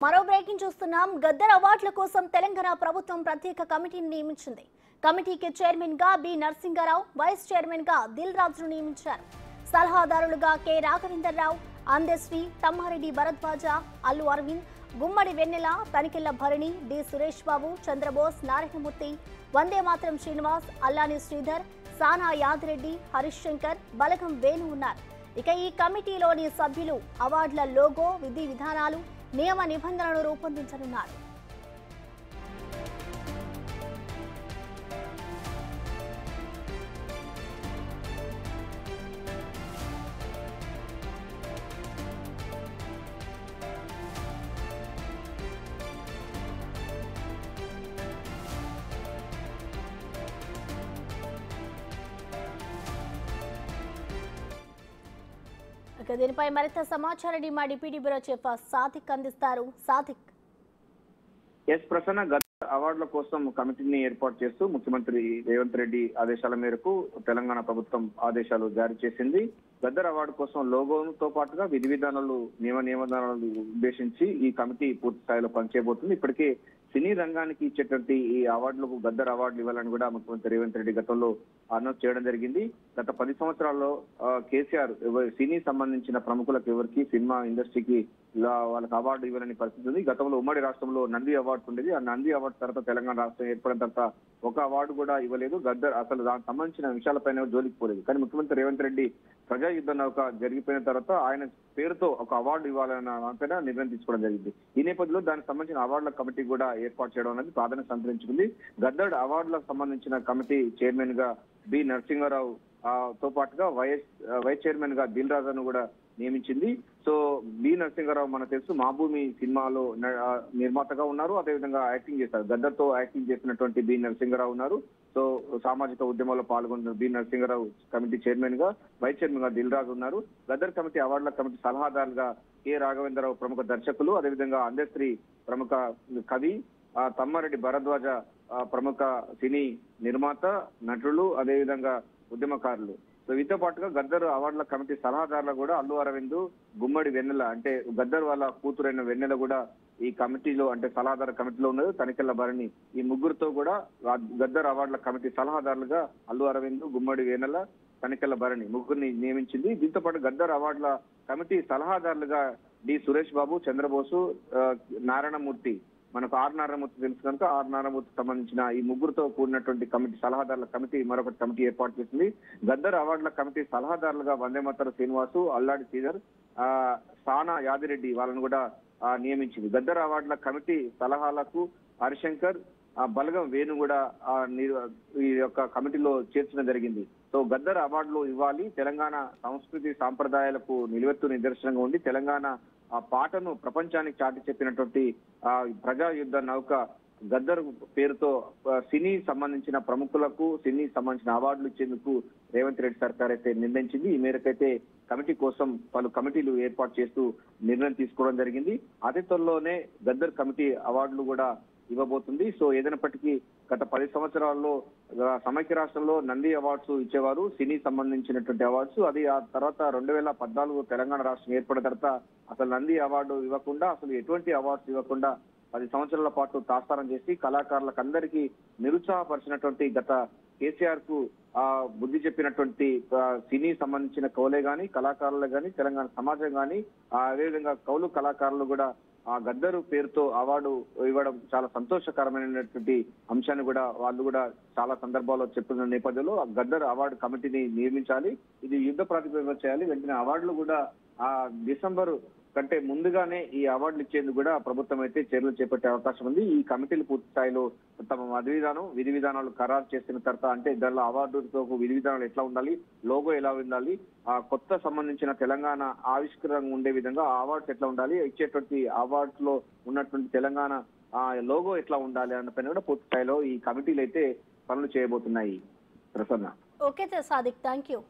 మరో బ్రేకింగ్ చూస్తున్నాం. గద్దర్ అవార్డుల కోసం తెలంగాణ ప్రభుత్వం ప్రత్యేక కమిటీని నియమించింది. కమిటీకి చైర్మన్ గా బి నరసింగారావు, వైస్ చైర్మన్ గా దిల్ రాజును నియమించారు. సలహాదారులుగా కె రాఘవేంద్రరావు, అందశ్రీ, తమ్మారెడ్డి భరద్వాజ, అల్లు అరవింద్, గుమ్మడి వెన్నెల, తనికెళ్ల భరణి, డి సురేష్ బాబు, చంద్రబోస్, నారాయణమూర్తి, వందే మాత్రం శ్రీనివాస్, అల్లాని శ్రీధర్, సానా యాదిరెడ్డి, హరీష్ శంకర్, బలగం వేణు ఉన్నారు. ఇక ఈ కమిటీలోని సభ్యులు అవార్డుల లోగో, విధి విధానాలు, నియమ నిబంధనలను రూపొందించనున్నారు. దీనిపై మరింత సమాచారాన్ని మా డిప్యూటీ బ్యూరో చీఫ్ సాదిక్ అందిస్తారు. సాదిక్. ప్రసన్న గద్దర్ అవార్డుల కోసం కమిటీని ఏర్పాటు చేస్తూ ముఖ్యమంత్రి రేవంత్ రెడ్డి ఆదేశాల మేరకు తెలంగాణ ప్రభుత్వం ఆదేశాలు జారీ చేసింది. గద్దర్ అవార్డు కోసం లోగోతో పాటుగా విధి విధానాలు, నియమాలు ఉద్దేశించి ఈ కమిటీ పూర్తి స్థాయిలో పనిచేయబోతుంది. ఇప్పటికే సినీ రంగానికి ఇచ్చేటువంటి ఈ అవార్డులకు గద్దర్ అవార్డులు ఇవ్వాలని కూడా ముఖ్యమంత్రి రేవంత్ రెడ్డి గతంలో అనౌన్స్ చేయడం జరిగింది. గత 10 సంవత్సరాల్లో కేసీఆర్ సినీ సంబంధించిన ప్రముఖులకు ఎవరికి సినిమా ఇండస్ట్రీకి వాళ్ళకి అవార్డు ఇవ్వాలని పరిస్థితి ఉంది. గతంలో ఉమ్మడి రాష్ట్రంలో నంది అవార్డు ఉండేది. ఆ నంది అవార్డు తర్వాత తెలంగాణ రాష్ట్రం ఏర్పడిన తర్వాత ఒక అవార్డు కూడా ఇవ్వలేదు. గద్దర్ అసలు దానికి సంబంధించిన విషయాలపైన జోలికి పోలేదు. కానీ ముఖ్యమంత్రి రేవంత్ రెడ్డి ప్రజా యుద్ధ నౌక జరిగిపోయిన తర్వాత ఆయన పేరుతో ఒక అవార్డు ఇవ్వాలన్న దానిపైన నిర్ణయం తీసుకోవడం జరిగింది. ఈ నేపథ్యంలో దానికి సంబంధించిన అవార్డుల కమిటీ కూడా ఏర్పాటు చేయడం అనేది ప్రాధాన్యత సంతరించుకుంది. గద్దర్ అవార్డులకు సంబంధించిన కమిటీ చైర్మన్ గా బి నరసింగారావు తో పాటుగా వైస్ చైర్మన్ గా దిల్ రాజును కూడా నియమించింది. సో బి నరసింగారావు మనకు తెలుసు మా భూమి సినిమాలో నిర్మాతగా ఉన్నారు. అదేవిధంగా యాక్టింగ్ చేశారు. గద్దర్ తో యాక్టింగ్ చేసినటువంటి బి నరసింగారావు ఉన్నారు. సో సామాజిక ఉద్యమంలో పాల్గొన్న బి నరసింగారావు కమిటీ చైర్మన్ గా, వైస్ చైర్మన్ గా దిల్ రాజు ఉన్నారు. గద్దర్ కమిటీ అవార్డుల కమిటీ సలహాదారులుగా కె రాఘవేంద్రరావు ప్రముఖ దర్శకులు, అదేవిధంగా అందశ్రీ ప్రముఖ కవి, తమ్మారెడ్డి భరద్వాజ ప్రముఖ సినీ నిర్మాత, నటులు, అదేవిధంగా ఉద్యమకారులు. సో వీటితో పాటుగా గద్దర్ అవార్డుల కమిటీ సలహాదారులు కూడా అల్లు అరవింద్, గుమ్మడి వెన్నెల, అంటే గద్దర్ వాళ్ళ కూతురైన వెన్నెల కూడా ఈ కమిటీలో, అంటే సలహాదారు కమిటీలో ఉన్నది. తనికెళ్ల భరణి, ఈ ముగ్గురుతో కూడా గద్దర్ అవార్డుల కమిటీ సలహాదారులుగా అల్లు అరవింద్, గుమ్మడి వెన్నెల, తనికెళ్ల భరణి ముగ్గురిని నియమించింది. దీంతో పాటు గద్దర్ అవార్డుల కమిటీ సలహాదారులుగా డి సురేష్ బాబు, చంద్రబోసు, నారాయణమూర్తి, మనకు ఆర్ నారాయణమూర్తి తెలుసు కనుక ఆర్ నారాయణమూర్తికి సంబంధించిన ఈ ముగ్గురుతో కూడినటువంటి కమిటీ సలహాదారుల కమిటీ మరొకటి కమిటీ ఏర్పాటు చేసింది. గద్దర్ అవార్డుల కమిటీ సలహాదారులుగా వందే మాతరం శ్రీనివాసు, అల్లాడి శ్రీధర్, సానా యాదిరెడ్డి వాళ్ళను కూడా నియమించింది. గద్దర్ అవార్డుల కమిటీ సలహాలకు హరిశంకర్, బలగం వేణు కూడా ఈ యొక్క కమిటీలో చేర్చడం జరిగింది. సో గద్దర్ అవార్డులు ఇవ్వాలి, తెలంగాణ సంస్కృతి సాంప్రదాయాలకు నిలువెత్తు నిదర్శనంగా ఉండి తెలంగాణ ఆ పాటను ప్రపంచానికి చాటి చెప్పినటువంటి ప్రజా యుద్ధ నౌక గద్దర్ పేరుతో సినీ సంబంధించిన ప్రముఖులకు, సినీ సంబంధించిన అవార్డులు ఇచ్చేందుకు రేవంత్ రెడ్డి సర్కార్ అయితే నిర్ణయించింది. ఈ మేరకైతే కమిటీ కోసం పలు కమిటీలు ఏర్పాటు చేస్తూ నిర్ణయం తీసుకోవడం జరిగింది. అతి త్వరలోనే గద్దర్ కమిటీ అవార్డులు కూడా ఇవ్వబోతుంది. సో ఏదైనప్పటికీ గత 10 సంవత్సరాల్లో సమైక్య రాష్ట్రంలో నంది అవార్డ్స్ ఇచ్చేవారు, సినీ సంబంధించినటువంటి అవార్డ్స్. అది ఆ తర్వాత 2014 తెలంగాణ రాష్ట్రం ఏర్పడిన తర్వాత అసలు నంది అవార్డు ఇవ్వకుండా, అసలు ఎటువంటి అవార్డ్స్ ఇవ్వకుండా 10 సంవత్సరాల పాటు తాత్సారం చేసి కళాకారులకు అందరికీ నిరుత్సాహపరిచినటువంటి గత కేసీఆర్ కు బుద్ధి చెప్పినటువంటి సినీ సంబంధించిన కవులే గాని, కళాకారులే గాని, తెలంగాణ సమాజం గాని, అదేవిధంగా కవులు కళాకారులు కూడా ఆ గద్దరు పేరుతో అవార్డు ఇవ్వడం చాలా సంతోషకరమైనటువంటి అంశాన్ని కూడా వాళ్ళు కూడా చాలా సందర్భాల్లో చెప్తున్న నేపథ్యంలో ఆ గద్దర్ అవార్డు కమిటీని నియమించాలి. ఇది యుద్ధ ప్రాతిపదికన చేయాలి. వెంటనే అవార్డులు కూడా డిసెంబర్ కంటే ముందుగానే ఈ అవార్డులు ఇచ్చేందుకు కూడా ప్రభుత్వం అయితే చర్యలు చేపట్టే అవకాశం ఉంది. ఈ కమిటీలు పూర్తి స్థాయిలో తమ విధి విధానాలు ఖరారు చేసిన తర్వాత, అంటే దానిలో అవార్డుతో విధి విధానాలు ఎట్లా ఉండాలి, లోగో ఎలా ఉండాలి, కొత్త సంబంధించిన తెలంగాణ ఆవిష్కరణ ఉండే విధంగా ఆ అవార్డ్స్ ఎట్లా ఉండాలి, ఇచ్చేటువంటి అవార్డ్స్ లో ఉన్నటువంటి తెలంగాణ లోగో ఎట్లా ఉండాలి అన్న పైన కూడా పూర్తి స్థాయిలో ఈ కమిటీలు అయితే పనులు చేయబోతున్నాయి. Prasanna. Okay Sadiq, thank you.